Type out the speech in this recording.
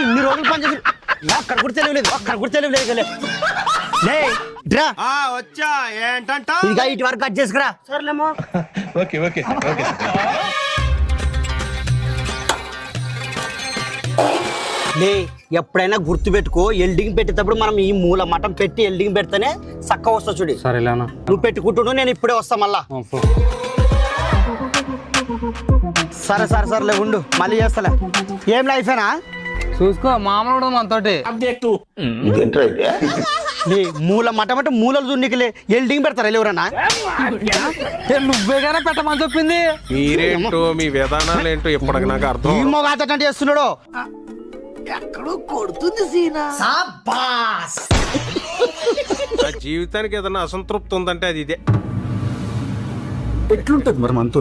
ఇన్ని రోజులు పనిచేసి అక్కడ కూడా తెలియలేదు, అక్కడ కూడా తెలియలేదు. డ్రా వచ్చా ఏంటంట ఇక ఇటు వరకు కట్ చేసుకురా. సర్లేమో. Okay okay okay. ఎప్పుడైనా గుర్తు పెట్టుకో, ఎల్డింగ్ పెట్టేటప్పుడు మనం ఈ మూల మటం పెట్టి ఎల్డింగ్ పెడితేనే చక్కగా వస్తా. చూడు సరేలేనా, నువ్వు పెట్టుకుంటున్నావు, నేను ఇప్పుడే వస్తా మళ్ళా. సరేలే ఉండు, మళ్ళీ చేస్తలే. ఏం లైఫేనా చూసుకో, మామూలు కూడా మనతోటి మూల మటం అంటే మూలలు చూడనికలే ఎల్డింగ్ పెడతారా ఎవరన్నా? నువ్వేగానే పెట్టమని చెప్పింది. మీరేంటో మీ విధానాలు ఏంటో ఇప్పటికి నాకు అర్థం. ఈ మొగాట చేస్తున్నాడు. ఎక్కడో కొడుతుంది సీనా. నా జీవితానికి ఏదైనా అసంతృప్తి ఉందంటే అది ఇదే. ఎట్లుంటది మరి మనతో?